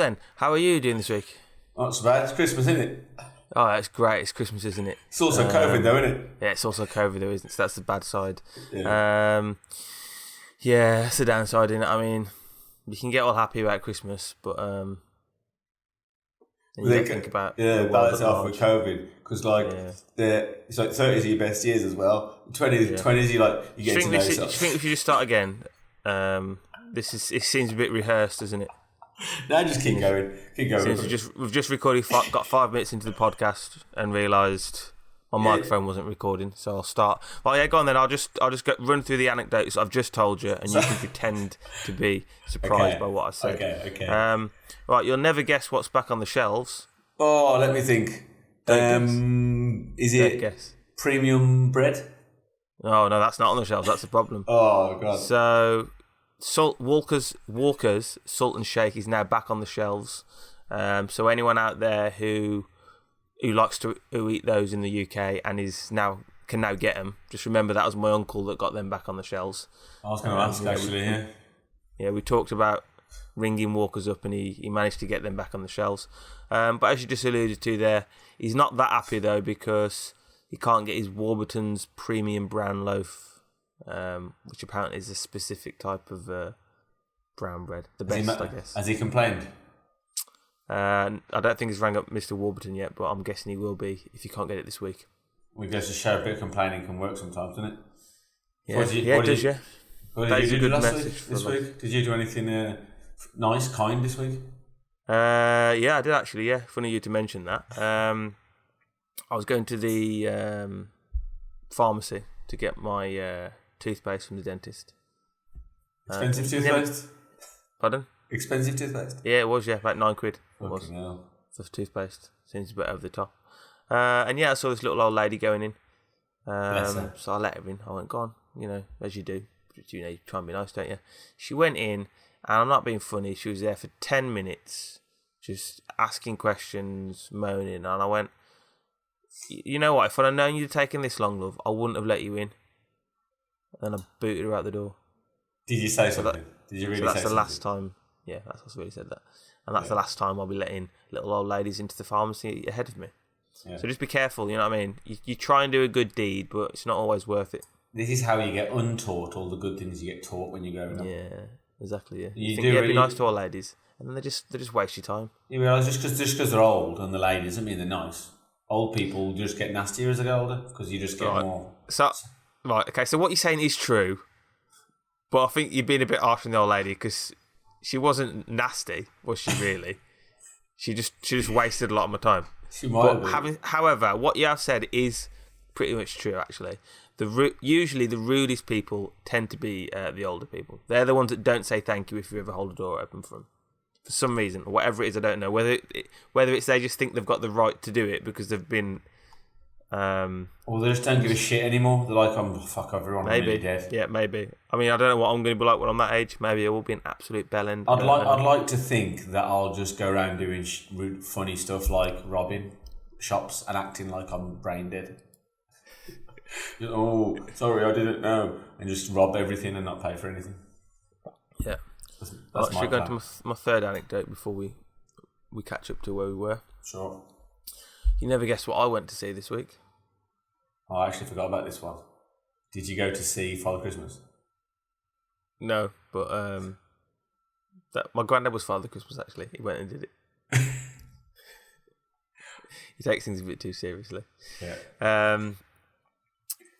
then, how are you doing this week? Not so bad. It's Christmas, isn't it? Oh, it's great. It's Christmas, isn't it? It's also COVID, though, isn't it? Yeah, it's also COVID, though, isn't it? So that's the bad side. Yeah. Yeah, that's the downside, isn't it? I mean, you can get all happy about Christmas, but then you got to think about balance it off with COVID, because it's like 30s are your best years as well. 20s you get to know yourself. Do you think we should just start again? It seems a bit rehearsed, doesn't it? No, just keep going. We've just recorded, got 5 minutes into the podcast and realised my microphone wasn't recording, so I'll start. Well, yeah, go on then. I'll just run through the anecdotes I've just told you, and you can pretend to be surprised by what I said. Okay. Right, you'll never guess what's back on the shelves. Oh, let me think. Is it premium bread? Oh no, that's not on the shelves. That's the problem. Oh god. So, Walker's Salt and Shake is now back on the shelves. So anyone out there who likes to eat those in the UK and can now get them, just remember that was my uncle that got them back on the shelves. I was going to ask actually. Yeah, we talked about ringing Walker's up, and he managed to get them back on the shelves. But as you just alluded to there, he's not that happy though, because he can't get his Warburton's premium brown loaf, which apparently is a specific type of brown bread. The best, I guess. Has he complained? I don't think he's rang up Mr. Warburton yet, but I'm guessing he will be if he can't get it this week. We guess to show a bit of complaining can work sometimes, doesn't it? Yeah, it does, yeah. What did you do this week? Did you do anything nice, kind this week? Yeah, I did actually, yeah. Funny you to mention that. I was going to the pharmacy to get my toothpaste from the dentist. Expensive toothpaste? Pardon? Expensive toothpaste? Yeah, it was, yeah, about £9. It was. Hell. For toothpaste. Seems a bit over the top. And yeah, I saw this little old lady going in. So I let her in. I went, go on, as you do. You try and be nice, don't you? She went in, and I'm not being funny, she was there for 10 minutes, just asking questions, moaning, and I went, you know what, if I'd have known you'd taken this long, love, I wouldn't have let you in. And I booted her out the door. Did you say something? Did you really say something? That's the last time. Yeah, that's what's really said that. And that's the last time I'll be letting little old ladies into the pharmacy ahead of me. Yeah. So just be careful, you know what I mean? You try and do a good deed, but it's not always worth it. This is how you get untaught all the good things you get taught when you grow up. Yeah, exactly, yeah. You think, be nice to all ladies, and then they just waste your time. You realise just because they're old and the ladies doesn't mean they're nice. Old people just get nastier as they get older, because you just get more... So what you're saying is true, but I think you're being a bit harsh on the old lady, because she wasn't nasty, was she really? She just wasted a lot of my time. She might have. However, what you have said is pretty much true, actually. Usually the rudest people tend to be the older people. They're the ones that don't say thank you if you ever hold the door open for them. For some reason, whatever it is, I don't know. Whether it's they just think they've got the right to do it because they've been... or they just don't give a shit anymore. They're like, fuck everyone, I'm really dead. Yeah, maybe. I mean, I don't know what I'm going to be like when I'm that age. Maybe I will be an absolute bellend. I'd like to think that I'll just go around doing funny stuff like robbing shops and acting like I'm brain dead. Oh, sorry, I didn't know. And just rob everything and not pay for anything. Yeah. That's should we go into my third anecdote before we catch up to where we were? Sure. You never guess what I went to see this week. Oh, I actually forgot about this one. Did you go to see Father Christmas? No, but my granddad was Father Christmas, actually. He went and did it. He takes things a bit too seriously. Yeah.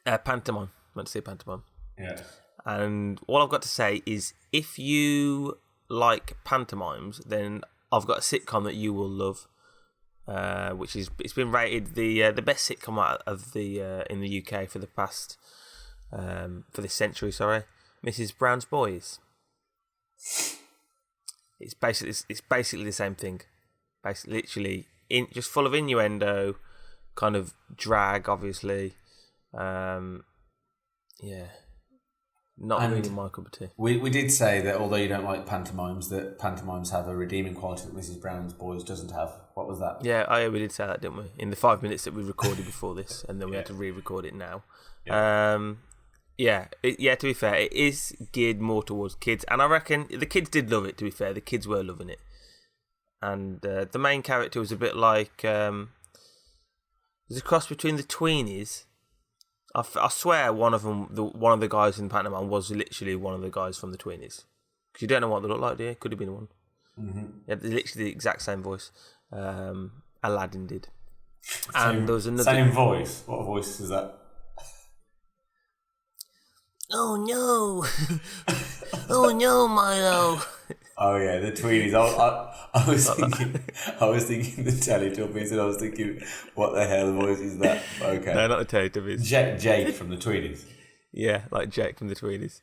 Pantomime. Went to see a pantomime. Yeah. And all I've got to say is, if you like pantomimes, then I've got a sitcom that you will love, which is it's been rated the best sitcom out of the in the UK for the past for this century. Sorry, Mrs. Brown's Boys. It's basically the same thing. Basically, literally, just full of innuendo, kind of drag, obviously. Yeah. Not really my cup of tea. We did say that although you don't like pantomimes, that pantomimes have a redeeming quality that Mrs. Brown's Boys doesn't have. What was that? Yeah, we did say that, didn't we? In the 5 minutes that we recorded before this, and then we had to re-record it now. Yeah. To be fair, it is geared more towards kids, and I reckon the kids did love it, to be fair. The kids were loving it. and the main character was a bit like there's a cross between the tweenies. I swear one of the guys in Panama was literally one of the guys from the tweenies. Because you don't know what they look like, do you? Could have been one. Mm-hmm. Yeah, literally the exact same voice. Aladdin did. And there was another same voice. What voice is that? Oh no! Oh no, Milo! Oh yeah, the tweenies. I was thinking the Teletubbies, and I was thinking, what the hell voice is that? Okay, No, not the Teletubbies. Jake from the Tweenies. Yeah, like Jake from the Tweenies,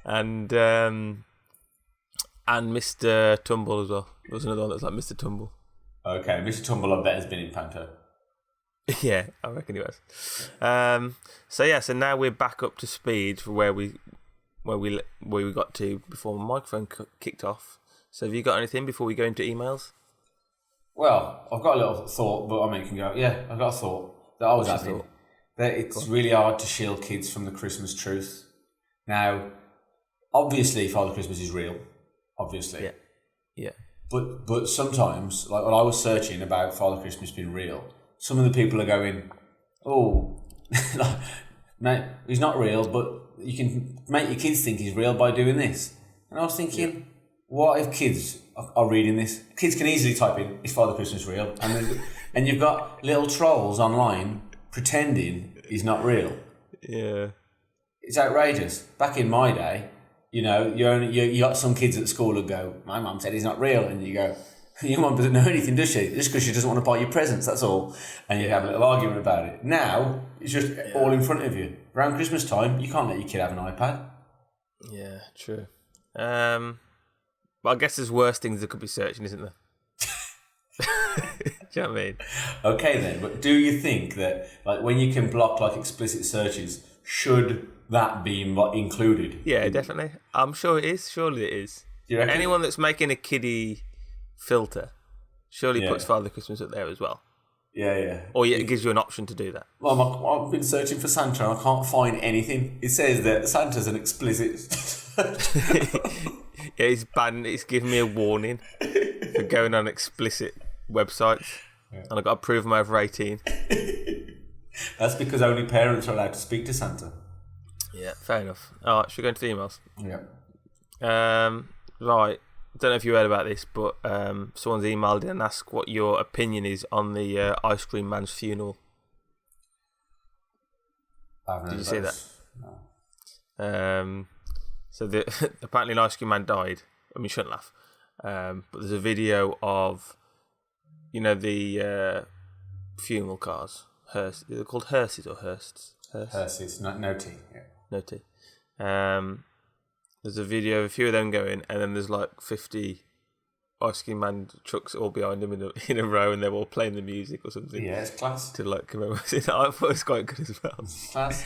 and Mr. Tumble as well. There was another one that was like Mr. Tumble. Okay, Mr. Tumble, I bet has been in Panto. Yeah, I reckon he was. So now we're back up to speed for where we got to before my microphone kicked off. So have you got anything before we go into emails? Well, I've got a little thought, but I mean, you can go. Yeah, I've got a thought that I was having. That it's really hard to shield kids from the Christmas truth. Now, obviously, Father Christmas is real. Obviously. Yeah. But sometimes, like when I was searching about Father Christmas being real, some of the people are going, "Oh, mate, he's not real, but you can make your kids think he's real by doing this." And I was thinking, what if kids are reading this? Kids can easily type in, "Is Father Christmas real?" And you've got little trolls online pretending he's not real. Yeah. It's outrageous. Back in my day, you got some kids at school who go, "My mum said he's not real," and you go, "Your mum doesn't know anything, does she? Just because she doesn't want to buy you presents, that's all." And you have a little argument about it. Now it's just all in front of you. Around Christmas time, you can't let your kid have an iPad. Yeah, true. But I guess there's worse things that could be searching, isn't there? Do you know what I mean? Okay then, but do you think that like when you can block like explicit searches, should that be included? Yeah, definitely. I'm sure it is. Surely it is. Do you reckon? Anyone that's making a kiddie filter surely puts Father Christmas up there as well. Yeah. Or it gives you an option to do that. Well, I've been searching for Santa and I can't find anything. It says that Santa's an explicit. Yeah, it's banned. It's giving me a warning for going on explicit websites, and I've got to prove I'm over 18. That's because only parents are allowed to speak to Santa. Yeah, fair enough. All right, should we go into the emails? Yeah. Right. I don't know if you heard about this, but someone's emailed in and asked what your opinion is on the ice cream man's funeral. Did you see that? No. So apparently an ice cream man died. I mean, you shouldn't laugh. But there's a video of, the funeral cars. Hearse. They're called hearses or hearses? Hearses, no T. Yeah. No T. There's a video of a few of them going, and then there's like 50 ice cream man trucks all behind them in a row, and they're all playing the music or something. Yeah, it's class. To like commemorate it. I thought it was quite good as well. Class.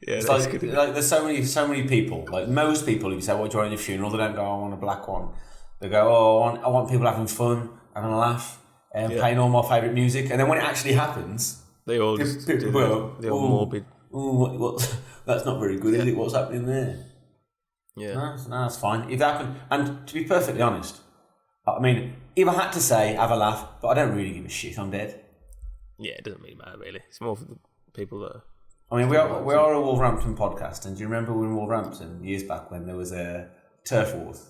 Yeah, it's that's like, good. like there's so many people. Like most people, if you say, "What do you want at your funeral?" They don't go, "I want a black one." They go, "Oh, I want people having fun, having a laugh, and playing all my favourite music." And then when it actually happens, they all just do the morbid. What? That's not very good, is it? What's happening there? Yeah, no, that's fine. If that happened, and to be perfectly honest, I mean, if I had to say, have a laugh, but I don't really give a shit. I'm dead. Yeah, it doesn't really matter really. It's more for the people that. I mean, we are a Wolverhampton podcast, and do you remember we were in Wolverhampton years back when there was a turf wars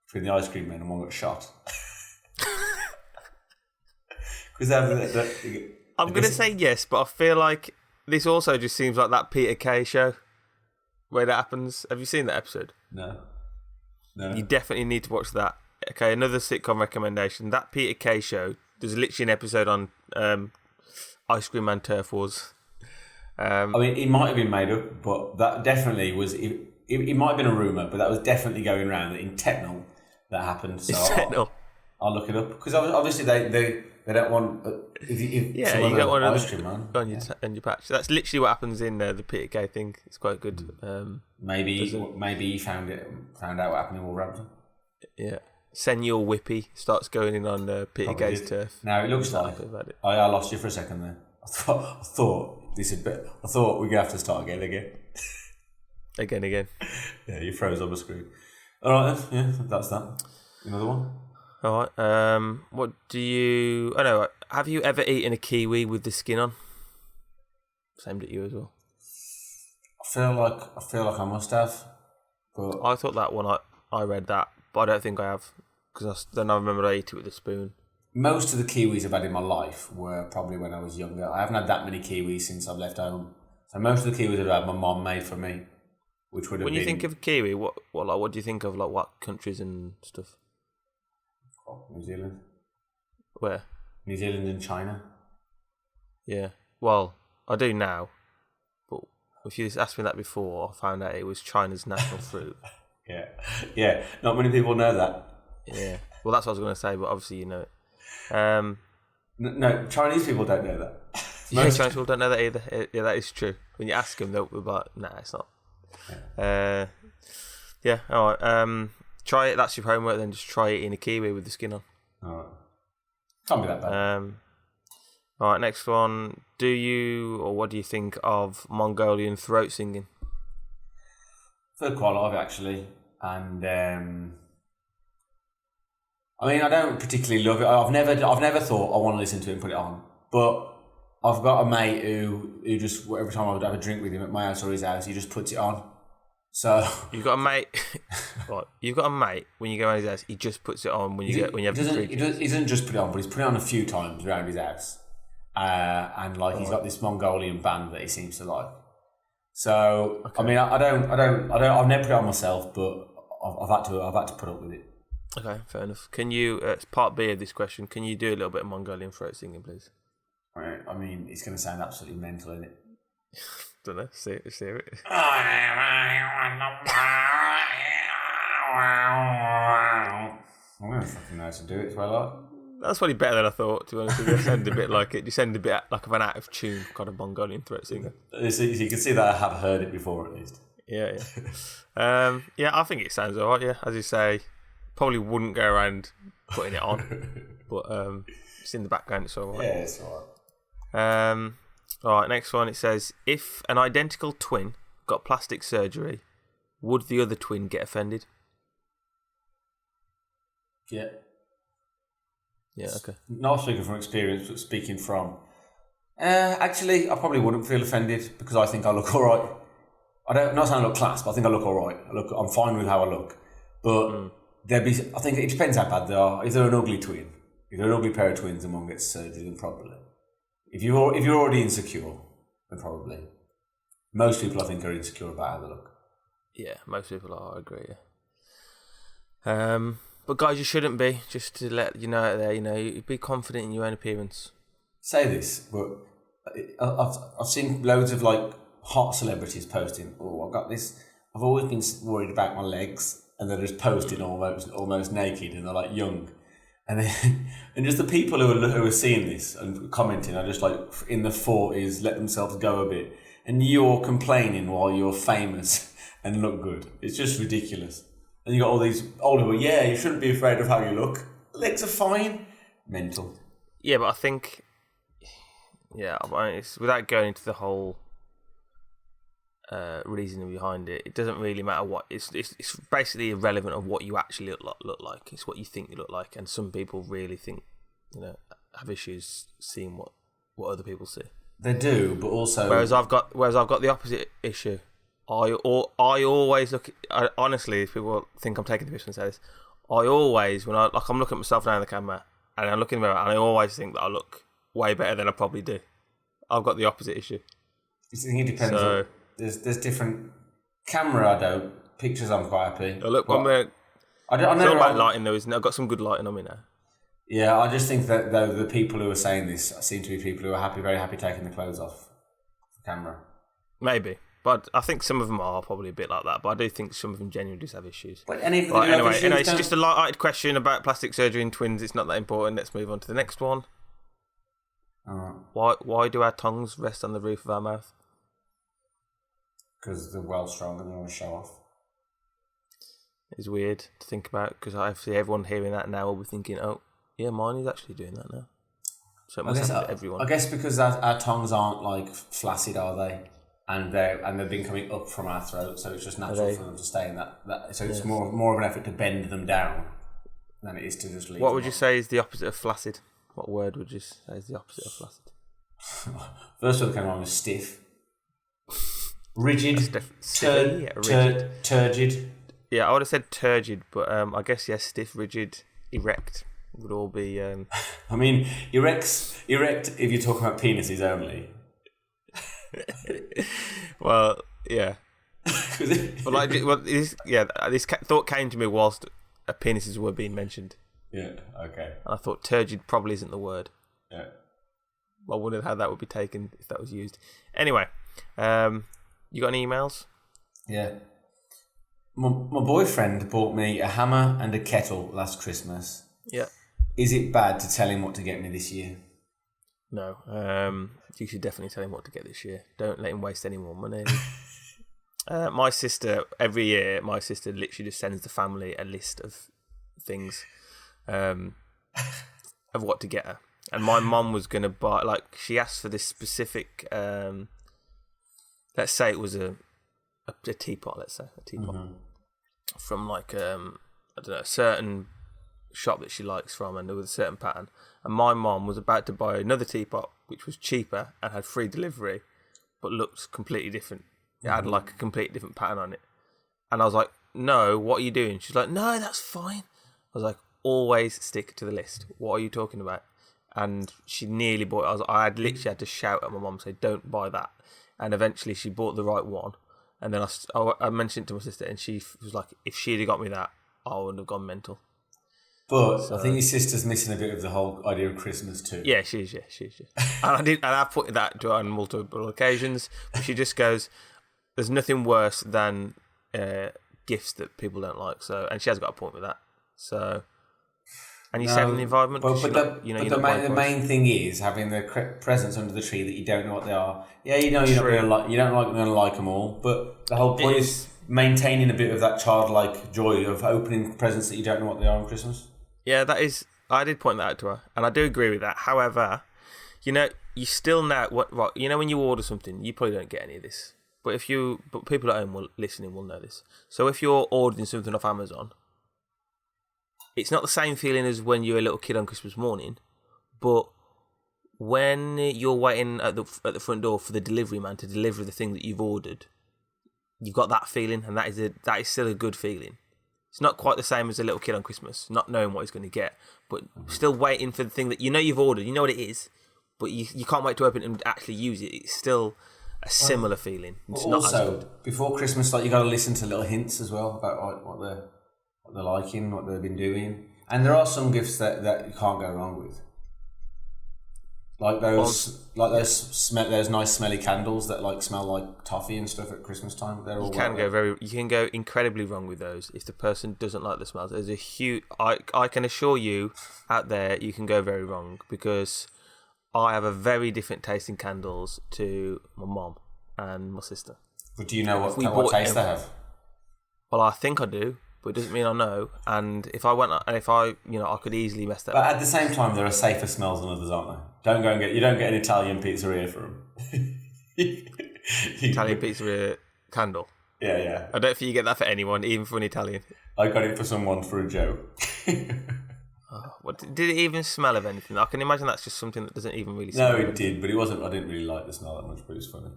between the ice cream men and one got shot? Because I'm going to say yes, but I feel like this also just seems like that Peter Kay show where that happens. Have you seen that episode? No. You definitely need to watch that. Okay, another sitcom recommendation. That Peter Kay show. There's literally an episode on ice cream man turf wars. I mean, it might have been made up, but that definitely was. It might have been a rumour, but that was definitely going around in Technol that happened. So I'll look it up because obviously they don't want. If you don't want ice cream man on your patch. That's literally what happens in the Peter Kay thing. It's quite good. Maybe he found out what happened in Wolverhampton. Yeah, Senor Whippy starts going in on Peter Kay's turf. Now it looks like I lost you for a second there. I thought we're gonna have to start again. Again. Yeah, you froze on the screen. All right then. Yeah, that's that. Another one. All right. What do you? Oh no. Have you ever eaten a kiwi with the skin on? Same at you as well. I feel like I must have, but I thought that one. I read that, but I don't think I have because then I remember I ate it with a spoon. Most of the kiwis I've had in my life were probably when I was younger. I haven't had that many kiwis since I've left home. So most of the kiwis I've had, my mom made for me, which would have been... When you think of kiwi, what do you think of? Like what countries and stuff? Oh, New Zealand. Where? New Zealand and China. Yeah. Well, I do now, but if you asked me that before, I found out it was China's national fruit. Yeah. Not many people know that. Yeah. Well, that's what I was going to say, but obviously you know it. No, Chinese people don't know that. Most Chinese people don't know that either. Yeah, that is true. When you ask them, they'll be like, "Nah, it's not." Yeah. All right. Try it. That's your homework. Then just try eating a kiwi with the skin on. All right. Can't be that bad. All right. Next one. Do you or what do you think of Mongolian throat singing? I've heard quite a lot of it actually, and I mean, I don't particularly love it. I've never thought I want to listen to it and put it on. But I've got a mate who just every time I would have a drink with him at my house or his house, he just puts it on. So you've got a mate. What? You've got a mate when you go around his house. He just puts it on when you have a drink. He doesn't just put it on, but he's put it on a few times around his house. And like he's got this Mongolian band that he seems to like. So okay. I mean, I've never put it on myself, but I've had to put up with it. Okay, fair enough. Can you, it's part B of this question, can you do a little bit of Mongolian throat singing, please? Right. I mean, it's going to sound absolutely mental, isn't it? Don't know. See it. I don't fucking know how to do it, so I like. That's probably better than I thought, to be honest with you. You sound a bit like it. You sound a bit like of an out of tune kind of Mongolian throat singer. So you can see that I have heard it before, at least. Yeah. Yeah, I think it sounds alright, yeah. As you say, probably wouldn't go around putting it on, but it's in the background, it's alright. Yeah, it's alright. Alright, next one. It says, if an identical twin got plastic surgery, would the other twin get offended? Yeah. Yeah, okay. Not speaking from experience, but speaking from... actually, I probably wouldn't feel offended because I think I look alright. Not saying I look class, but I think I look alright. I'm fine with how I look. But I think it depends how bad they are. If they're an ugly twin, if they're an ugly pair of twins and one gets surgery, then probably. If you're already insecure, then probably. Most people, I think, are insecure about how they look. Yeah, most people are, I agree, yeah. But guys, you shouldn't be, just to let you know out there, be confident in your own appearance. Say this, but I've seen loads of like hot celebrities posting, I've got this, I've always been worried about my legs, and they're just posting almost naked, and they're like young. And then, and just the people who are seeing this and commenting are just like in the 40s, let themselves go a bit. And you're complaining while you're famous and look good. It's just ridiculous. And you got all these older people, you shouldn't be afraid of how you look. Legs are fine. Mental. Yeah, but I think, it's, without going into the whole reasoning behind it, it doesn't really matter what, it's basically irrelevant of what you actually look like. It's what you think you look like. And some people really think, have issues seeing what other people see. They do, but also... Whereas I've got the opposite issue. I always look... honestly, if people think I'm taking the piss and say this, I always, when I'm looking at myself now in the camera, and I'm looking in the mirror, and I always think that I look way better than I probably do. I've got the opposite issue. I think it depends. So, there's different... Camera, I don't. Pictures, I'm quite happy. Look, one minute. I don't know about lighting, though, isn't it? I've got some good lighting on me now. Yeah, I just think that though the people who are saying this seem to be people who are very happy taking the clothes off the camera. Maybe. But I think some of them are probably a bit like that. But I do think some of them genuinely just have issues. But anyway, it's just a light-hearted question about plastic surgery in twins. It's not that important. Let's move on to the next one. Why do our tongues rest on the roof of our mouth? Because they're well strong and they want to show off. It's weird to think about because I see everyone hearing that now will be thinking, oh, yeah, mine is actually doing that now. So it must happen to everyone. I guess because our tongues aren't like flaccid, are they? And they've been coming up from our throat, so it's just natural for them to stay in that. So it's more of an effort to bend them down than it is to just leave. What would you say is the opposite of flaccid? What word would you say is the opposite of flaccid? First one that came on was stiff. Rigid. Rigid. Turgid. Yeah, I would have said turgid, but I guess, yes, stiff, rigid, erect would all be... I mean, erect if you're talking about penises only. Well, yeah. But this thought came to me whilst penises were being mentioned. Yeah, okay. And I thought turgid probably isn't the word. Yeah. I wondered how that would be taken if that was used. Anyway, you got any emails? Yeah. My boyfriend bought me a hammer and a kettle last Christmas. Yeah. Is it bad to tell him what to get me this year? No. You should definitely tell him what to get this year. Don't let him waste any more money. My sister, every year, literally just sends the family a list of things of what to get her. And my mum was going to buy, like, she asked for this specific, let's say it was a teapot, from like, I don't know, a certain shop that she likes from, and with a certain pattern. And my mum was about to buy another teapot, which was cheaper and had free delivery, but looked completely different. It had like a completely different pattern on it. And I was like, no, what are you doing? She's like, no, that's fine. I was like, always stick to the list. What are you talking about? And she nearly bought it. I had literally had to shout at my mum, say, don't buy that. And eventually she bought the right one. And then I mentioned it to my sister, and she was like, if she'd have got me that, I wouldn't have gone mental. But I think your sister's missing a bit of the whole idea of Christmas too. Yeah, she is. And I put that to her on multiple occasions. But she just goes, there's nothing worse than gifts that people don't like. So, and she has got a point with that. So, and you're saving the environment. But the main thing is having the presents under the tree that you don't know what they are. Yeah, you know you're not going to like. You don't going to like them all. But the whole point is maintaining a bit of that childlike joy of opening presents that you don't know what they are on Christmas. Yeah, that is. I did point that out to her, and I do agree with that. However, you still know what when you order something, you probably don't get any of this. But people at home listening will know this. So if you're ordering something off Amazon, it's not the same feeling as when you're a little kid on Christmas morning, but when you're waiting at the front door for the delivery man to deliver the thing that you've ordered, you've got that feeling, and that is still a good feeling. It's not quite the same as a little kid on Christmas, not knowing what he's going to get, but still waiting for the thing that you've ordered, you know what it is, but you can't wait to open it and actually use it. It's still a similar feeling. It's not as good. Before Christmas, you got to listen to little hints as well about what they're liking, what they've been doing, and there are some gifts that you can't go wrong with, like those nice smelly candles that smell like toffee and stuff at Christmas time. You can go incredibly wrong with those if the person doesn't like the smells. There's a huge. I can assure you out there, you can go very wrong, because I have a very different taste in candles to my mum and my sister. But do you know what taste they have? Well, I think I do, but it doesn't mean I know. And if I could easily mess that up. But at the same time, there are safer smells than others, aren't there? You don't get an Italian pizzeria for them. Italian pizzeria candle. Yeah. I don't think you get that for anyone, even for an Italian. I got it for someone for a joke. Did it even smell of anything? I can imagine that's just something that doesn't even really smell. No, it did, but it wasn't. I didn't really like the smell that much, but it was funny.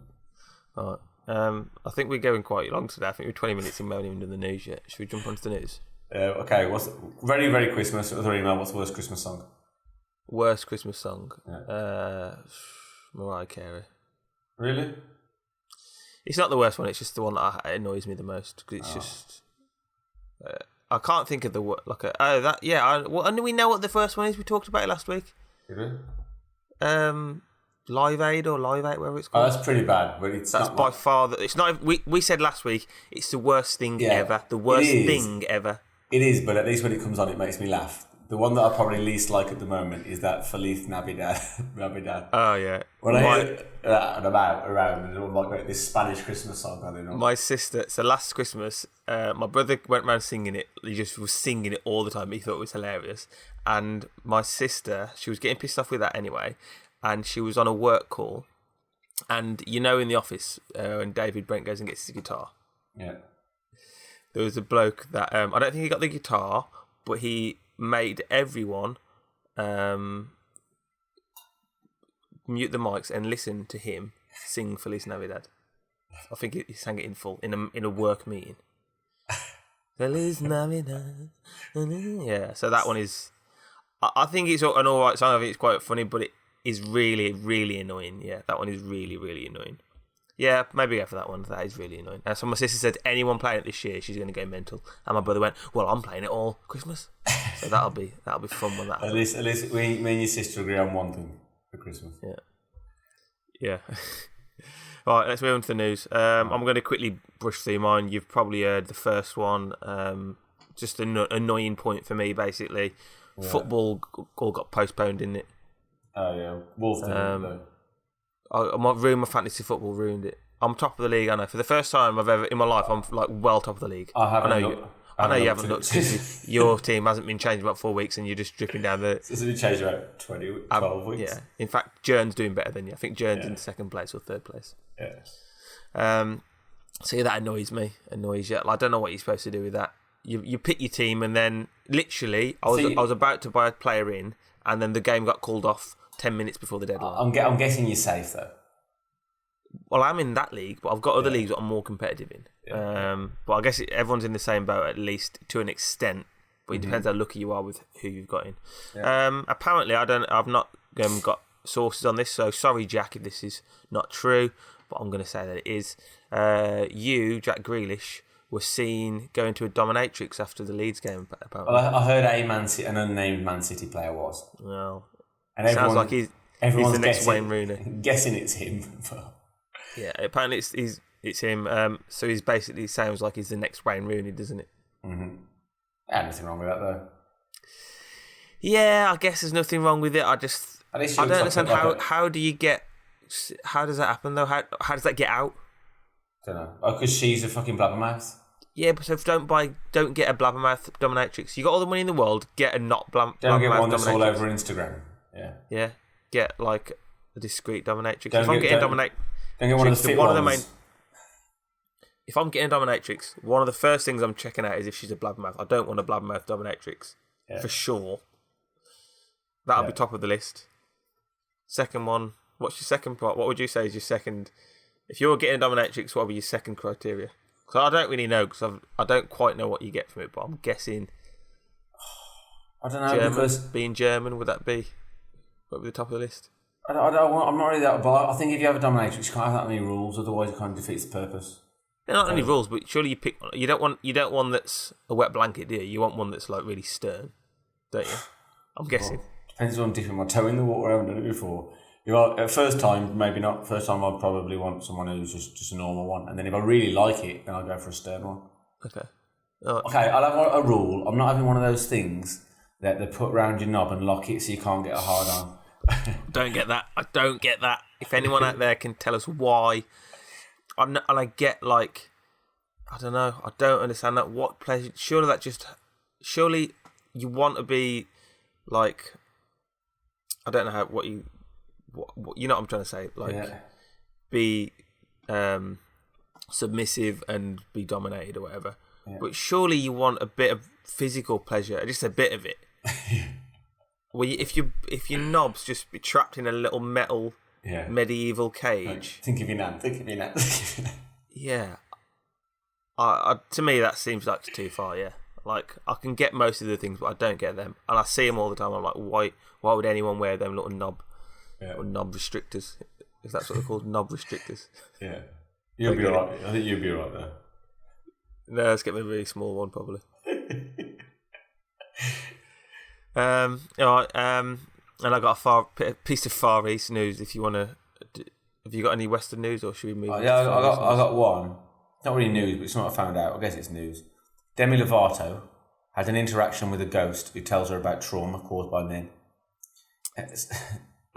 All right. I think we're going quite long today. I think we're 20 minutes in. We haven't even done the news yet. Should we jump onto the news? Okay. What's very, very Christmas? What's the worst Christmas song? Worst Christmas song? Yeah. Mariah Carey. Really? It's not the worst one. It's just the one that annoys me the most, because it's just. I can't think of the word. And we know what the first one is. We talked about it last week. Did we? Live Aid, whatever it's called. Oh, that's pretty bad, but that's by far. It's not. We said last week it's the worst thing ever. The worst thing ever. It is, but at least when it comes on, it makes me laugh. The one that I probably least like at the moment is that Feliz Navidad. Oh yeah. When I hear that and around and all like this Spanish Christmas song, I don't know. My sister. So last Christmas, my brother went around singing it. He just was singing it all the time. He thought it was hilarious. And my sister, she was getting pissed off with that anyway. And she was on a work call. And in the office, when David Brent goes and gets his guitar. Yeah. There was a bloke that I don't think he got the guitar, but he made everyone mute the mics and listen to him sing Feliz Navidad. I think he sang it in full in a work meeting. Feliz Navidad. Yeah, so that one is... I think it's an alright song. I think it's quite funny, but it is really, really annoying. Yeah, that one is really, really annoying. Yeah, maybe go for that one. That is really annoying. And so my sister said, anyone playing it this year, she's going to go mental. And my brother went, well, I'm playing it all Christmas. So that'll be fun when that happens. At least me and your sister agree on one thing for Christmas. Yeah. All right, let's move on to the news. I'm going to quickly brush through mine. You've probably heard the first one. Just an annoying point for me, basically. Yeah. Football all got postponed, didn't it? Oh, yeah. Wolverhampton. My fantasy football ruined it. I'm top of the league, I know. For the first time I've ever in my life, I'm like well top of the league. I know you haven't looked. Your team hasn't been changed about 4 weeks, and you're just dripping down the. It's been changed about 12 weeks. Yeah. In fact, Jern's doing better than you. I think Jern's in second place or third place. Yeah. So that annoys me. Annoys you. I don't know what you're supposed to do with that. You pick your team, and then literally, I was about to buy a player in, and then the game got called off 10 minutes before the deadline. I'm guessing you're safe though. Well, I'm in that league, but I've got other leagues that I'm more competitive in. Yeah. But I guess everyone's in the same boat, at least to an extent. But it depends how lucky you are with who you've got in. Yeah. Apparently, I've not got sources on this, so sorry, Jack, if this is not true. But I'm going to say that it is. You, Jack Grealish, were seen going to a dominatrix after the Leeds game. Apparently, well, I heard an unnamed Man City player was. Well, and sounds like he's the next Wayne Rooney. Guessing it's him. Yeah, apparently it's him. So he's basically sounds like he's the next Wayne Rooney, doesn't it? Mm-hmm. Nothing wrong with that though. Yeah, I guess there's nothing wrong with it. I don't understand how do you get. How does that happen though? How does that get out? Don't know. Oh, because she's a fucking blabbermouth. Yeah, but so don't get a blabbermouth dominatrix. You got all the money in the world. Get a not blabbermouth. Don't get one that's all over Instagram. Yeah. Yeah. Get like a discreet dominatrix. Don't get one of the fit ones. If I'm getting a dominatrix, one of the first things I'm checking out is if she's a blabbermouth. I don't want a blabbermouth dominatrix for sure. That'll be top of the list. Second one. What's your second part? What would you say is your second? If you're getting a dominatrix, what would be your second criteria? Because I don't really know, because I don't quite know what you get from it, but I'm guessing. I don't know, because being German, would that be the top of the list? I'm not really that, but I think if you have a dominatrix, you can't have that many rules, otherwise it kind of defeats the purpose. They're not only rules, but surely you pick. You don't want one that's a wet blanket, do you? You want one that's like really stern, don't you? I'm guessing. Depends if I'm dipping my toe in the water. I haven't done it before. At first time, maybe not. First time, I'd probably want someone who's just a normal one. And then if I really like it, then I'll go for a stern one. Okay. Okay, I'll have a rule. I'm not having one of those things that they put around your knob and lock it so you can't get a hard on. Don't get that. I don't get that. If anyone out there can tell us why. And I get, like, I don't know. I don't understand that. What pleasure? Surely you want to be, like, I don't know what you know what I'm trying to say, like be submissive and be dominated or whatever. Yeah. But surely you want a bit of physical pleasure, just a bit of it. Well, if your knob's just be trapped in a little metal medieval cage. Think of your nan. Yeah. To me that seems like too far. Yeah. Like I can get most of the things, but I don't get them, and I see them all the time. I'm like, why would anyone wear them little knob? Or knob restrictors, if that's what they're called, knob restrictors. Yeah, you'll be alright. I think you'll be alright there. No, let's get me a really small one, probably. Alright. And I got a piece of Far East news. If you want to, have you got any Western news, or should we move? Yeah, I got one. Not really news, but it's not I found out. I guess it's news. Demi Lovato had an interaction with a ghost who tells her about trauma caused by men.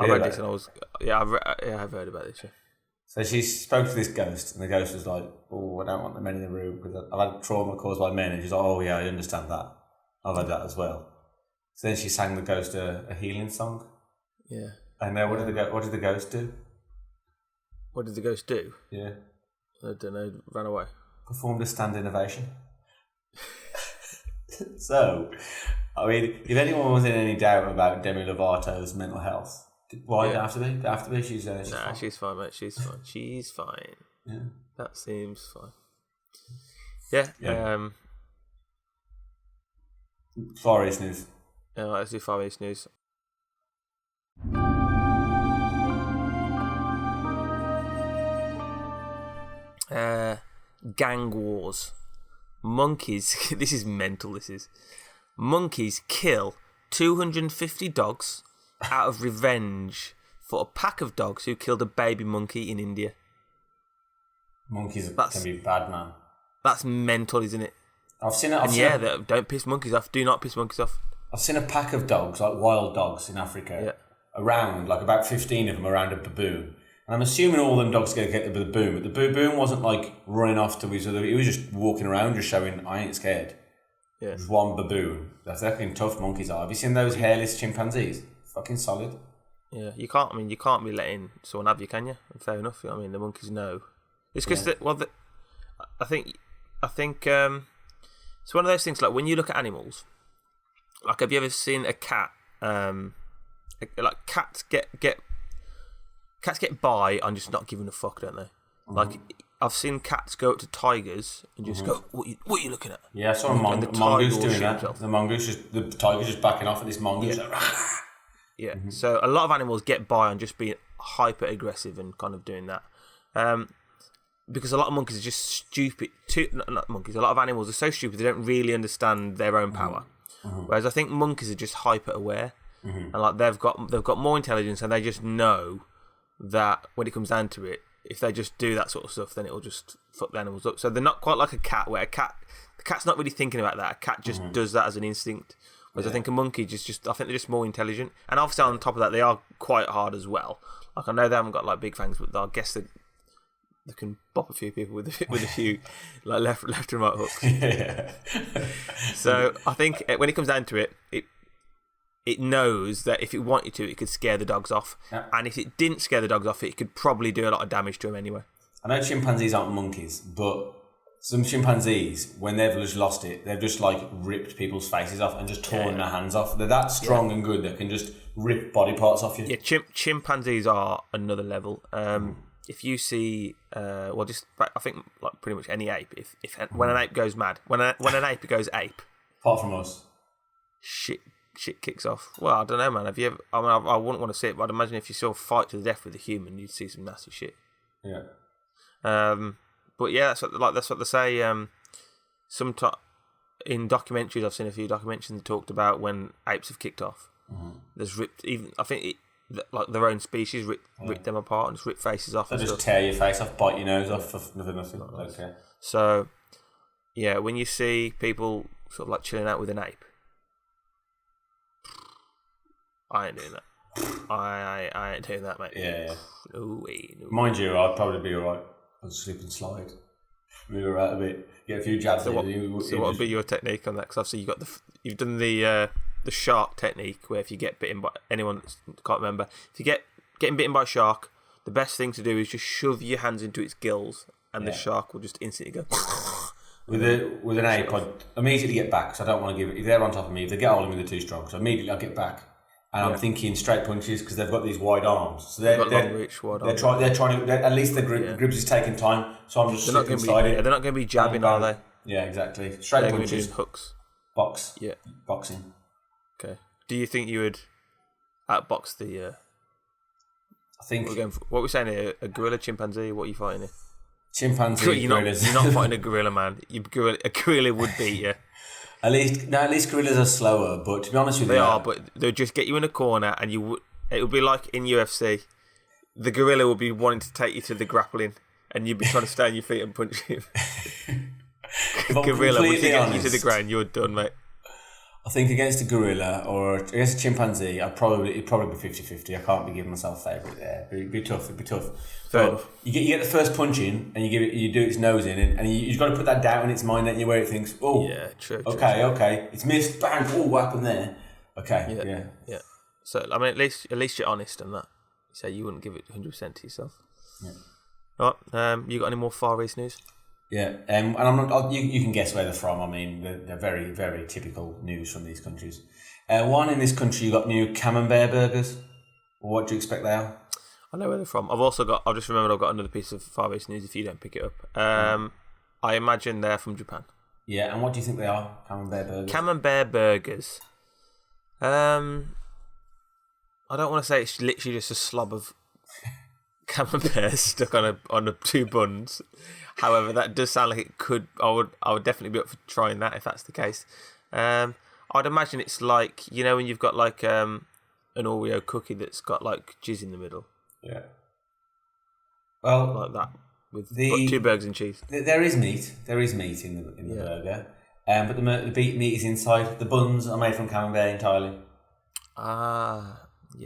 I read this and I've heard about this. Yeah. So she spoke to this ghost, and the ghost was like, "Oh, I don't want the men in the room because I've had trauma caused by men." And she's like, "Oh yeah, I understand that. I've had that as well." So then she sang the ghost a healing song. Yeah. And then what did the ghost do? What did the ghost do? Yeah. I don't know. Ran away. Performed a standing ovation. So, I mean, if anyone was in any doubt about Demi Lovato's mental health, why did it have to be? Did it have to be? She's fine. She's fine, mate. She's fine. She's fine. Yeah. That seems fine. Yeah. Far East news. Yeah, let's do Far East news. Gang wars. Monkeys. This is mental. Monkeys kill 250 dogs out of revenge for a pack of dogs who killed a baby monkey in India. Monkeys can be bad, man. That's mental, isn't it? I've seen it. Don't piss monkeys off. Do not piss monkeys off. I've seen a pack of dogs, like wild dogs in Africa, around, like about 15 of them around a baboon. And I'm assuming all them dogs are going to get the baboon, but the baboon wasn't like running off to each other. He was just walking around, just showing, I ain't scared. Yeah. There's one baboon. That's fucking tough monkeys are. Have you seen those hairless chimpanzees? Fucking solid. Yeah, you can't be letting someone have you, can you? Fair enough. I mean, the monkeys know. It's because I think it's one of those things. Like when you look at animals, like have you ever seen a cat? Like cats get by on just not giving a fuck, don't they? Mm-hmm. Like I've seen cats go up to tigers and just go, "What are you looking at?" Yeah, I saw a mongoose doing that. The tiger's just backing off at this mongoose. Yeah. Like, yeah. Mm-hmm. So a lot of animals get by on just being hyper aggressive and kind of doing that. Because a lot of monkeys are just stupid. Not monkeys. A lot of animals are so stupid they don't really understand their own power. Mm-hmm. Whereas I think monkeys are just hyper aware, and like they've got more intelligence, and they just know that when it comes down to it, if they just do that sort of stuff, then it'll just fuck the animals up. So they're not quite like a cat, where the cat's not really thinking about that. A cat just does that as an instinct. Whereas I think a monkey I think they're just more intelligent, and obviously on top of that, they are quite hard as well. Like I know they haven't got like big fangs, but I guess they can bop a few people with a few like left and right hooks. Yeah. So I think when it comes down to it, it knows that if it wanted to, it could scare the dogs off, and if it didn't scare the dogs off, it could probably do a lot of damage to them anyway. I know chimpanzees aren't monkeys, but some chimpanzees, when they've just lost it, they've just like ripped people's faces off and just torn their hands off. They're that strong and good, they can just rip body parts off you. Yeah, chimpanzees are another level. If you see, I think like pretty much any ape, when an ape goes mad, when an ape goes ape, apart from us, shit kicks off. Well, I don't know, man. Have you ever? I mean, I wouldn't want to see it, but I'd imagine if you saw a fight to the death with a human, you'd see some nasty shit. Yeah. But yeah, that's what they say. In documentaries, I've seen a few documentaries that talked about when apes have kicked off. There's ripped even. I think like their own species rip them apart and just rip faces off. They just tear your face off, bite your nose off for nothing. Okay. So, yeah, when you see people sort of like chilling out with an ape, I ain't doing that. I ain't doing that, mate. Yeah. No. Mind you, I'd probably be alright. I'd slip and slide. Move around a bit. Get a few jabs. So what would be your technique on that? Because obviously you've done the shark technique, where if you get bitten by anyone that can't remember, if you getting bitten by a shark, the best thing to do is just shove your hands into its gills, and the shark will just instantly go. With an ape, I'd immediately get back, because I don't want to give it. If they're on top of me, if they get hold of me, they're too strong. So immediately I get back, and I'm thinking straight punches, because they've got these wide arms. So they're long reach, wide arms. They're trying to. At least the grips is taking time. So I'm just slipping and sliding. They're not going to be jabbing, are they? Yeah, exactly. Straight punches. Doing hooks. Boxing. Okay. Do you think you would outbox the? I think. What we're saying here, a gorilla, chimpanzee. What are you fighting here? Chimpanzee, gorillas. You're not fighting a gorilla, man. A gorilla would beat you. At least gorillas are slower. But to be honest with you, they are. But they'll just get you in a corner, and it would be like in UFC. The gorilla would be wanting to take you to the grappling, and you'd be trying to stay on your feet and punch him. Gorilla, once you get you to the ground, you're done, mate. I think against a gorilla or against a chimpanzee, it'd probably be 50-50. I can't be giving myself a favourite there. It'd be tough. Fair enough. You get the first punch in, and you do its nose in, and you've got to put that doubt in its mind, don't you, where it thinks, oh, yeah, true. Okay, it's missed, bang, oh, what happened there? Okay, yeah. So I mean, at least you're honest on that. So you wouldn't give it 100% to yourself. Yeah. All right. You got any more Far East news? Yeah, and I'm not. You can guess where they're from. I mean, they're very, very typical news from these countries. One in this country, you got new Camembert burgers. What do you expect they are? I know where they're from. I've just remembered I've got another piece of Far East news if you don't pick it up. I imagine they're from Japan. Yeah, and what do you think they are? Camembert burgers. Camembert burgers. I don't want to say it's literally just a slob of camembert stuck on two buns. However, that does sound like it could. I would definitely be up for trying that if that's the case. I'd imagine it's like, you know, when you've got like an Oreo cookie that's got like jizz in the middle. Yeah. Well, like that with two burgers and cheese. There is meat. There is meat in the burger. But the beet meat is inside. The buns are made from camembert entirely. Yeah.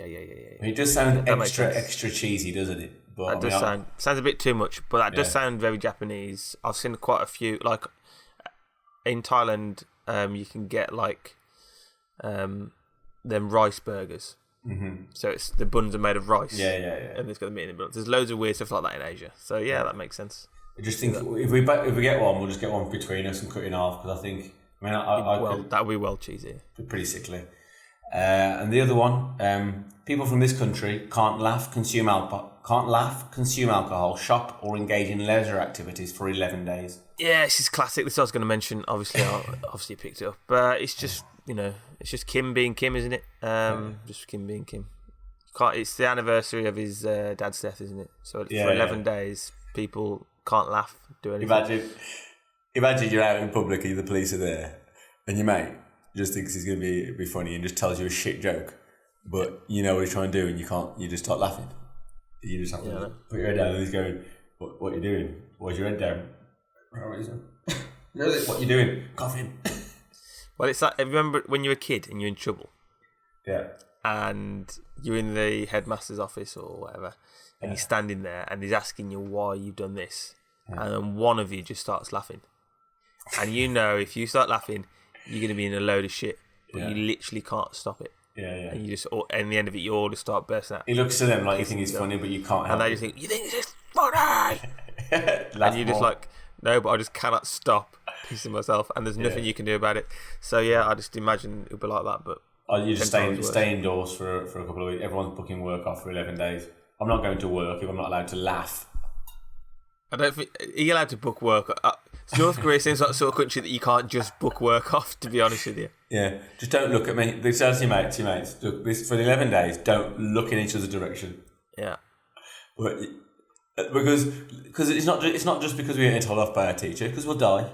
It does sound extra cheesy, doesn't it? But that sounds a bit too much, but that does sound very Japanese. I've seen quite a few, like in Thailand. You can get like them rice burgers. Mm-hmm. So it's the buns are made of rice. Yeah. And it's got the meat in the buns. There's loads of weird stuff like that in Asia. So that makes sense. I just think if we get one, we'll just get one between us and cut it in half, because I think that would be well cheesy. Pretty sickly. And the other one, people from this country can't laugh, consume alcohol, shop or engage in leisure activities for 11 days. Yeah, this is classic. This I was going to mention. Obviously, I picked it up. But it's just, it's just Kim being Kim, isn't it? Just Kim being Kim. It's the anniversary of his dad's death, isn't it? So for 11 days, people can't laugh, do anything. Imagine you're out in public and the police are there, and your mate just thinks he's going to be funny and just tells you a shit joke, but you know what he's trying to do and you can't. You just start laughing. You just have to put your head down, and he's going, "What are you doing? Why's your head down? What are you doing? Coughing." Well, it's like, remember when you're a kid and you're in trouble? Yeah. And you're in the headmaster's office or whatever, and you're standing there and he's asking you why you've done this, and then one of you just starts laughing. And you know if you start laughing, you're going to be in a load of shit, but you literally can't stop it. Yeah. And you just, and the end of it, you all just start bursting out. He looks to them like you think he's funny, but you can't help it. And they just think, you think this is funny? And you're just like, no, but I just cannot stop pissing myself, and there's nothing you can do about it. So I just imagine it'll be like that. But you just stay indoors for a couple of weeks. Everyone's booking work off for 11 days. I'm not going to work if I'm not allowed to laugh. I don't think you're allowed to book work. North Korea seems like the sort of country that you can't just book work off, to be honest with you. Yeah, just don't look at me. They tell your mates, look, this for the 11 days, don't look in each other's direction. Yeah. But because it's not just because we get told off by our teacher, because we'll die.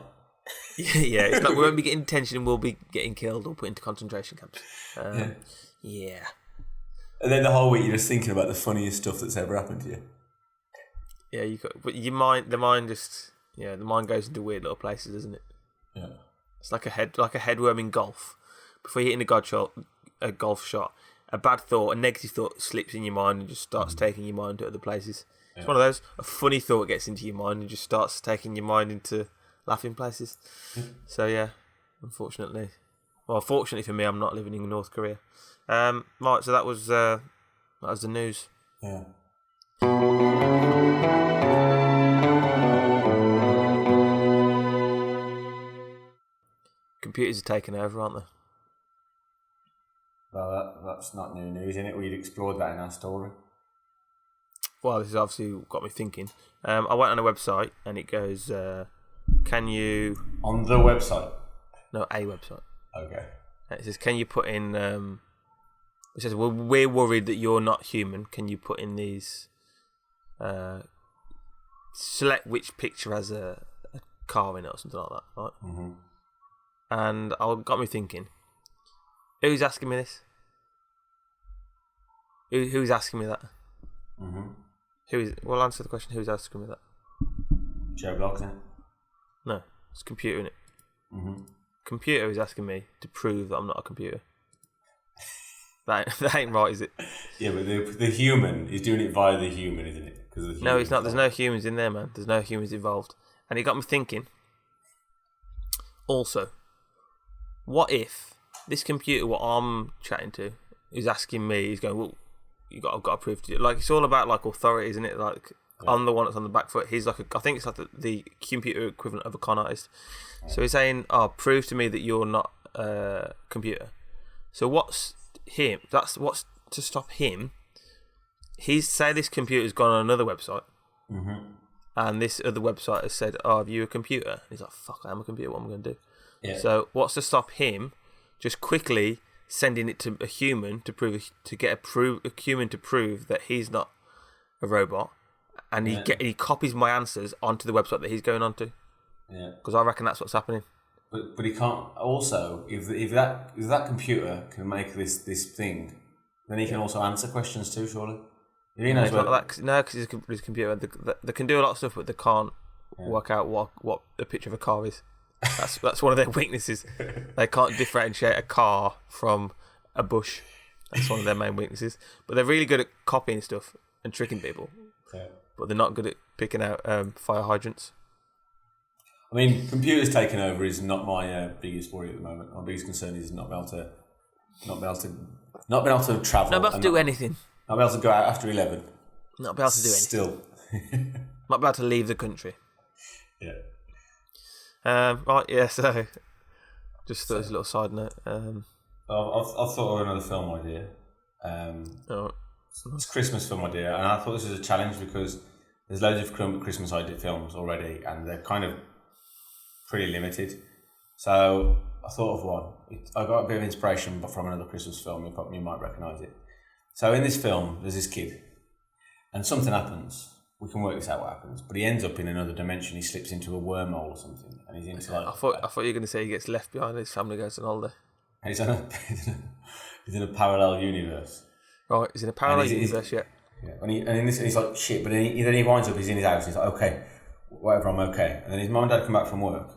Yeah, it's not. We won't be getting detention. We'll be getting killed or put into concentration camps. Yeah. And then the whole week you're just thinking about the funniest stuff that's ever happened to you. Yeah, but the mind goes into weird little places, doesn't it? Yeah. It's like a headworm in golf. Before you hit a golf shot, a bad thought, a negative thought slips in your mind and just starts taking your mind to other places. It's one of those. A funny thought gets into your mind and just starts taking your mind into laughing places. So unfortunately, fortunately for me, I'm not living in North Korea. Right, so that was the news. Yeah. Computers are taking over, aren't they? Well, that's not new news, is it? We'd explored that in our story. Well, this has obviously got me thinking. I went on a website and it goes, can you... On the website? No, a website. Okay. And it says, can you put in... it says, well, we're worried that you're not human. Can you put in these... select which picture has a car in it or something like that, right? Mm-hmm. And it got me thinking, who's asking me this? Who's asking me that? Mm-hmm. Well, answer the question, who's asking me that? Joe Blogs, isn't it? No, it's computer, innit? Mm-hmm. Computer is asking me to prove that I'm not a computer. That ain't right, is it? Yeah, but the human is doing it via the human, isn't it? No, it's not. There's no humans in there, man. There's no humans involved. And it got me thinking, also, what if this computer, what I'm chatting to, is asking me, he's going, well, I've got to prove to you. Like, it's all about, like, authority, isn't it? Like, on the one that's on the back foot, he's like I think it's like the computer equivalent of a con artist. So he's saying, "Oh, prove to me that you're not a computer." So what's him? That's what's to stop him. He's say this computer's gone on another website, and this other website has said, "Oh, have you a computer?" And he's like, "Fuck, I am a computer. What am I going to do?" Yeah. So what's to stop him just quickly sending it to a human to get a human to prove that he's not a robot, and he copies my answers onto the website that he's going onto. Yeah, because I reckon that's what's happening. But he can't. Also, if that computer can make this thing, then he can also answer questions too. Surely, if he knows because he's a computer. They can do a lot of stuff, but they can't work out what a picture of a car is. That's one of their weaknesses. They can't differentiate a car from a bush. That's one of their main weaknesses. But they're really good at copying stuff and tricking people. Yeah. But they're not good at picking out fire hydrants. I mean, computers taking over is not my biggest worry at the moment. My biggest concern is not being able to travel. Not be able to do anything. Not be able to go out after 11. Not be able to do anything. Still. Not be able to leave the country. Yeah. Right, yeah, so just thought as a little side note. I've thought of another film idea. It's a Christmas film idea, and I thought this was a challenge because there's loads of Christmas idea films already, and they're kind of pretty limited. So I thought of one. I got a bit of inspiration from another Christmas film. You might recognise it. So in this film, there's this kid, and something happens. We can work this out what happens, but he ends up in another dimension. He slips into a wormhole or something, and he's into like. I thought you were going to say he gets left behind. His family goes on holiday. He's in a parallel universe. Right, he's in a parallel universe. Yeah. And he's like shit, but then he winds up. He's in his house. He's like, okay, whatever, I'm okay. And then his mum and dad come back from work,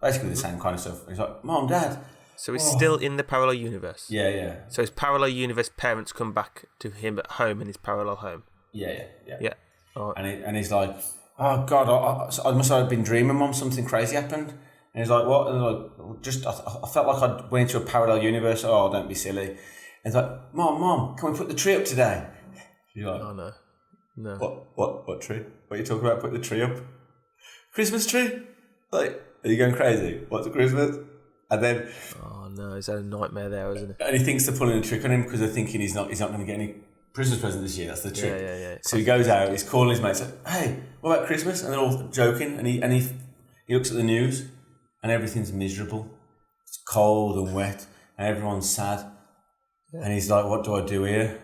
basically the same kind of stuff. And he's like, Mum, Dad. So he's still in the parallel universe. Yeah. So his parallel universe parents come back to him at home in his parallel home. Yeah. Right. And he's like, oh God, I must have been dreaming, Mum. Something crazy happened. And he's like, what? And like, I felt like I went into a parallel universe. Oh, don't be silly. And he's like, Mom, can we put the tree up today? She's like, oh no. What tree? What are you talking about? Put the tree up? Christmas tree? Like, are you going crazy? What's a Christmas? And then, oh no, he's had a nightmare there, isn't he? And he thinks they're pulling a trick on him because they're thinking he's not going to get any Christmas present this year. That's the trick. Yeah. So he goes out. He's calling his mates. Like, hey, what about Christmas? And they're all joking. And he looks at the news, and everything's miserable. It's cold and wet, and everyone's sad. Yeah. And he's like, what do I do here?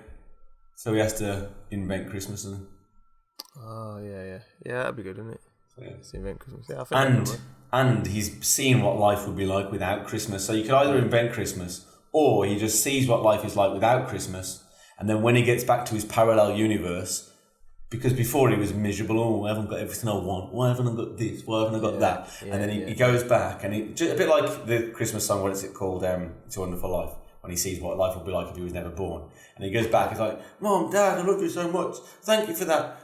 So he has to invent Christmas. Oh yeah, that'd be good, wouldn't it? Yeah. Invent Christmas. Yeah, I think and he's seen what life would be like without Christmas. So you could either invent Christmas, or he just sees what life is like without Christmas. And then when he gets back to his parallel universe, because before he was miserable, I haven't got everything I want. Why haven't I got this? Why haven't I got that? And then he goes back, and a bit like the Christmas song, what is it called? It's a Wonderful Life. When he sees what life would be like if he was never born. And he goes back, he's like, Mom, Dad, I love you so much. Thank you for that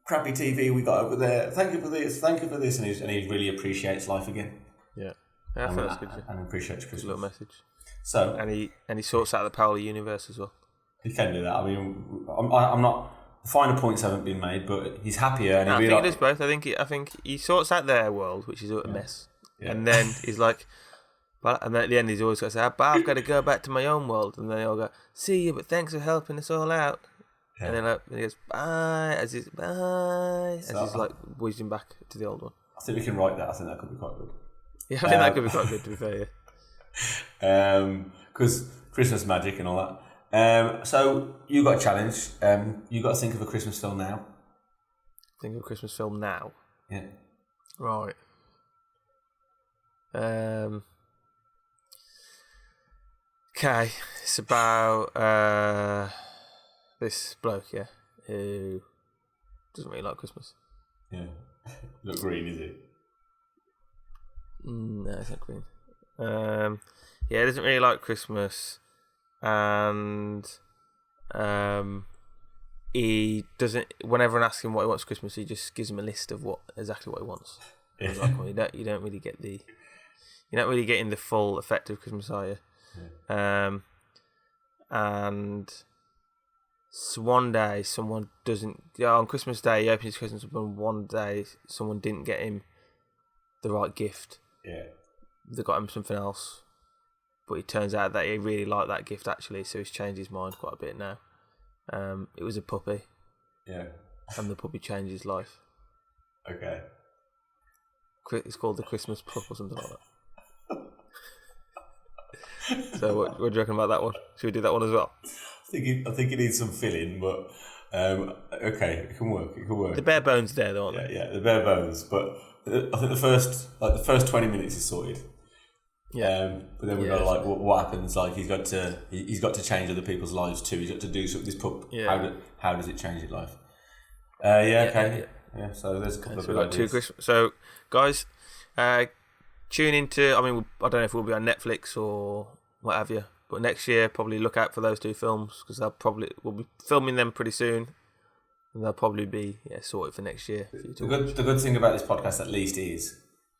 crappy TV we got over there. Thank you for this. And he really appreciates life again. Yeah. I think that's good. And appreciates Christmas. Good little message. So, and he sorts out the parallel universe as well. He can do that. I mean, I'm not. The finer points haven't been made, but he's happier. And I think he does both. I think he sorts out their world, which is a mess, and then he's like, and then at the end he's always got to say, "But I've got to go back to my own world," and then they all go, "See you, but thanks for helping us all out." Yeah. And then he goes, "Bye," as he's like whizzing back to the old one. I think we can write that. I think that could be quite good. Yeah, I think that could be quite good, to be fair. Yeah. Because Christmas magic and all that. So you got a challenge. You got to think of a Christmas film now. Think of a Christmas film now. Yeah. Right. Okay, it's about this bloke, who doesn't really like Christmas. Yeah. Not green, is it? No, it's not green. He doesn't really like Christmas. And he doesn't. When everyone asks him what he wants for Christmas, he just gives him a list of exactly what he wants. Yeah. Like, well, you don't really get you're not really getting the full effect of Christmas, are you? Yeah. And one day someone doesn't. Yeah, on Christmas Day, he opens his Christmas, and one day someone didn't get him the right gift. Yeah. They got him something else, but it turns out that he really liked that gift actually, so he's changed his mind quite a bit now. It was a puppy. Yeah. And the puppy changed his life. Okay. It's called the Christmas Pup or something like that. So what do you reckon about that one? Should we do that one as well? I think it needs some filling, but okay, it can work. The bare bones there, though, aren't they? Yeah, the bare bones. But I think the first 20 minutes is sorted. Yeah. But then we've got like what happens? Like he's got to change other people's lives too. He's got to do something. This pup. Yeah. How does it change his life? Okay. Yeah. So there's a couple of ideas. So guys, tune into. I mean, I don't know if we'll be on Netflix or what have you, but next year probably look out for those two films because we'll be filming them pretty soon, and they'll probably be sorted for next year. The good thing about this podcast, at least, is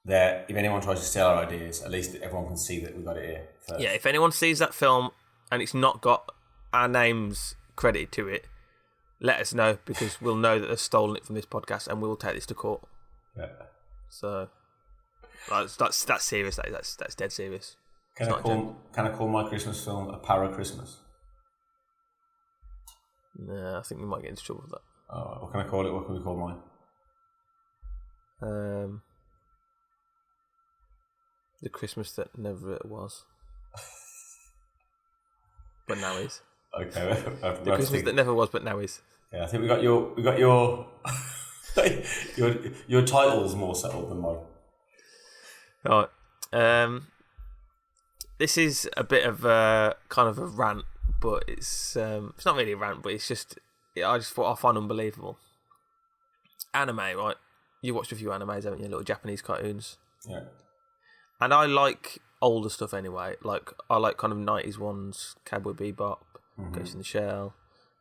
that if anyone tries to steal our ideas, at least everyone can see that we got it here first. Yeah, if anyone sees that film and it's not got our names credited to it, let us know because we'll know that they've stolen it from this podcast and we'll take this to court. Yeah. So that's serious. That's dead serious. Can I call my Christmas film a Para Christmas? No, I think we might get into trouble with that. Oh, what can I call it? What can we call mine? The Christmas that never was, but now is. Okay, the Christmas that never was, but now is. Yeah, I think we got your your titles more settled than mine. All right. This is a bit of a kind of a rant, but it's not really a rant, but it's just I find unbelievable. Anime, right? You watched a few animes, haven't you? Little Japanese cartoons. Yeah. And I like older stuff anyway. Like I like kind of 90s ones, Cowboy Bebop, Ghost in the Shell,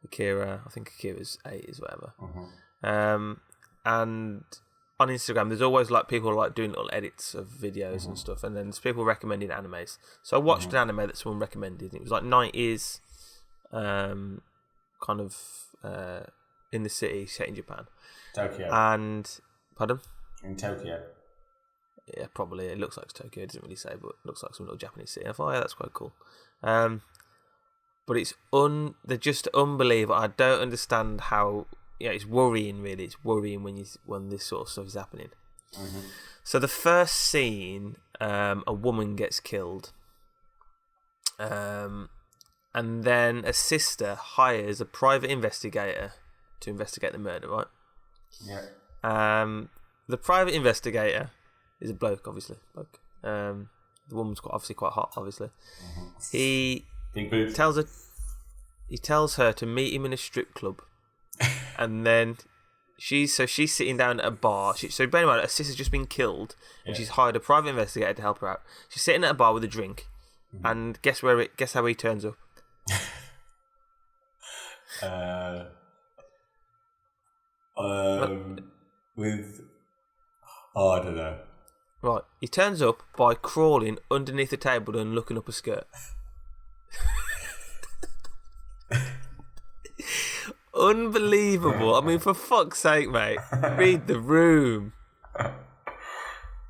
Akira. I think Akira's 80s, whatever. And on Instagram, there's always like people like doing little edits of videos and stuff, and then there's people recommending animes. So I watched an anime that someone recommended. And it was like 90s, kind of in the city, set in Japan. Tokyo. And pardon? In Tokyo. Yeah, probably. It looks like it's Tokyo. It doesn't really say, but it looks like some little Japanese city. I thought, yeah, that's quite cool. But it's they're just unbelievable. I don't understand how. Yeah, it's worrying. Really, it's worrying when this sort of stuff is happening. So the first scene, a woman gets killed, and then a sister hires a private investigator to investigate the murder. Right? Yeah. The private investigator is a bloke, obviously. The woman's obviously quite hot, obviously. He tells her to meet him in a strip club, and then she's sitting down at a bar. So bear in mind, her sister's just been killed, and she's hired a private investigator to help her out. She's sitting at a bar with a drink, and guess how he turns up? I don't know. Right, he turns up by crawling underneath the table and looking up a skirt. Unbelievable. I mean, for fuck's sake, mate. Read the room. Oh,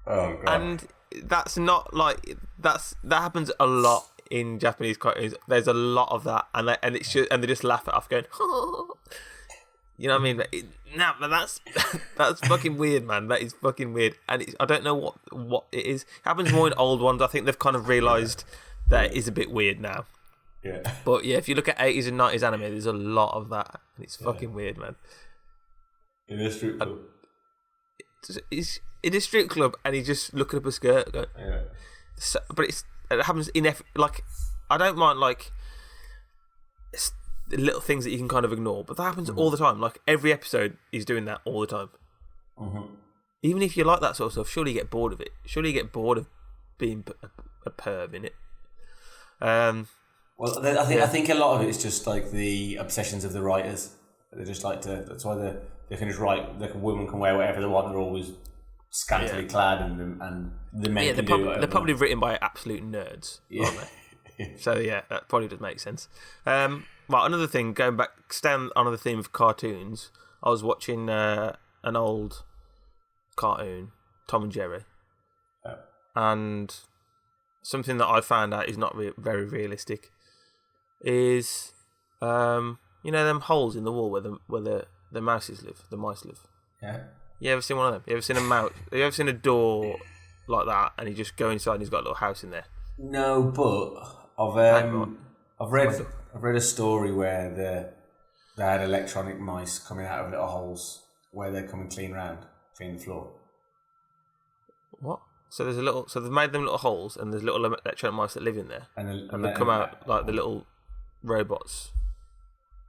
God. And that's not like... That happens a lot in Japanese cartoons. There's a lot of that. And they just laugh it off going... You know what I mean? But that's fucking weird, man. That is fucking weird. And I don't know what it is. It happens more in old ones. I think they've kind of realised that it is a bit weird now. Yeah. But yeah, if you look at 80s and 90s anime, there's a lot of that. And it's fucking weird, man. In a strip club. He's in a strip club and he's just looking up a skirt. Going, yeah. So, but it happens in like I don't mind like little things that you can kind of ignore, but that happens all the time. Like every episode, he's doing that all the time. Even if you like that sort of stuff, surely you get bored of it. Surely you get bored of being a perv in it. Well, I think a lot of it is just like the obsessions of the writers. They just like to. That's why they can just write. Like a woman can wear whatever they want. They're always scantily clad, and the men can do whatever. They're probably written by absolute nerds, aren't they? So yeah, that probably does make sense. Well, another thing, going back, staying on the theme of cartoons, I was watching an old cartoon, Tom and Jerry, and something that I found out is not very realistic is, them holes in the wall where the mice live. Yeah. You ever seen one of them? You ever seen a mouse? You ever seen a door like that, and you just go inside and he's got a little house in there? No, but I've read a story where they had electronic mice coming out of little holes where they come and clean the floor. What? So they've made them little holes, and there's little electronic mice that live in there, and they come out like the little robots.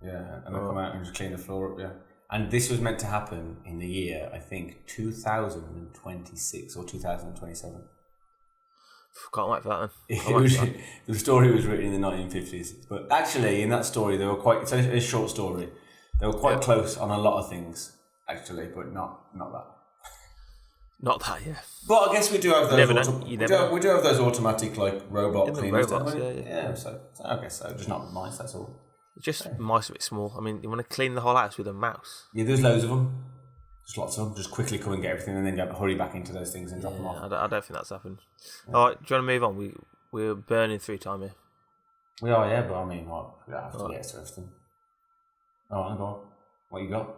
Yeah, and they come out and just clean the floor up. Yeah, and this was meant to happen in the year, I think, 2026 or 2027. Can't wait for that then. The story was written in the 1950s, but actually, in that story, they were quite. It's a short story. They were quite close on a lot of things, actually, but not that. Not that, yeah. But I guess we do have those. We do have those automatic robot cleaners. Robots, yeah. So I guess so. Just not mice. That's all. Just mice a bit small. I mean, you want to clean the whole house with a mouse? Yeah, there's loads of them. Just lots of them. Just quickly come and get everything, and then you have to hurry back into those things and drop them off. I don't think that's happened. Yeah. All right, do you want to move on? We're burning through time here. We are, yeah, but I mean, we don't have to get to everything. All right, go on. What you got?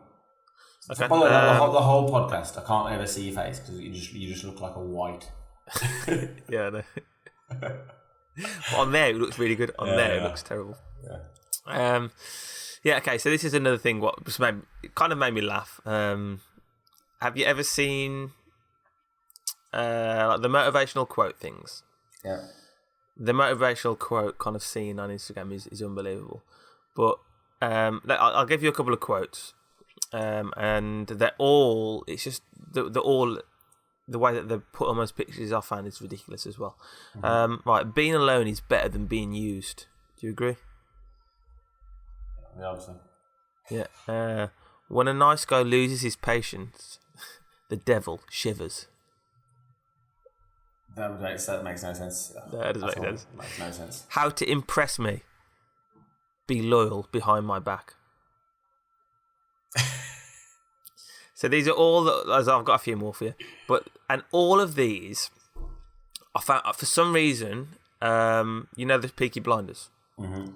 Okay. By the way, the whole podcast, I can't ever see your face because you just look like a white. Yeah, I know. But on there, it looks really good. On there, it looks terrible. Yeah. Okay. So this is another thing. What just kind of made me laugh. Have you ever seen like the motivational quote things? Yeah. The motivational quote kind of scene on Instagram is unbelievable. But I'll give you a couple of quotes. And they're all. It's just they're all. The way that they put on those pictures I found is ridiculous as well. Mm-hmm. Right, being alone is better than being used. Do you agree? Yeah, obviously. Yeah. When a nice guy loses his patience, the devil shivers. That makes no sense. That doesn't make sense. Makes no sense. How to impress me? Be loyal behind my back. So these are all. I've got a few more for you, and all of these, I found for some reason, the Peaky Blinders. Mm-hmm.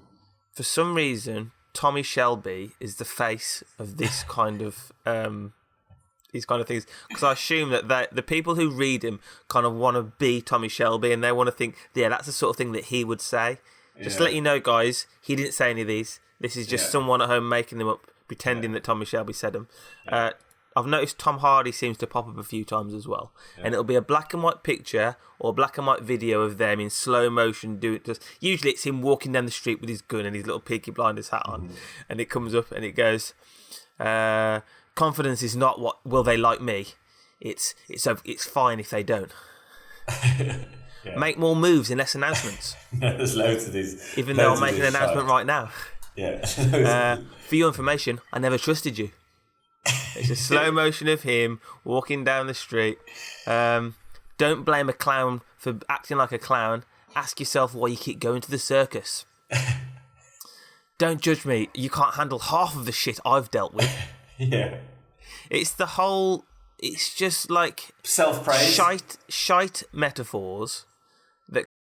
For some reason, Tommy Shelby is the face of this kind of these kind of things, because I assume that the people who read him kind of want to be Tommy Shelby, and they want to think, yeah, that's the sort of thing that he would say. Just to let you know, guys, he didn't say any of these. This is just someone at home making them up, pretending that Tommy Shelby said them. I've noticed Tom Hardy seems to pop up a few times as well, and it'll be a black and white picture or a black and white video of them in slow motion doing. Usually, it's him walking down the street with his gun and his little Peaky Blinders hat on, and it comes up and it goes, "Confidence is not what will they like me. It's fine if they don't. Make more moves and less announcements." There's loads of these. Even though I'm making an announcement right now. Yeah. For your information, I never trusted you. It's a slow motion of him walking down the street. Don't blame a clown for acting like a clown. Ask yourself why you keep going to the circus. Don't judge me. You can't handle half of the shit I've dealt with. Yeah. It's just like self-praise. Shite metaphors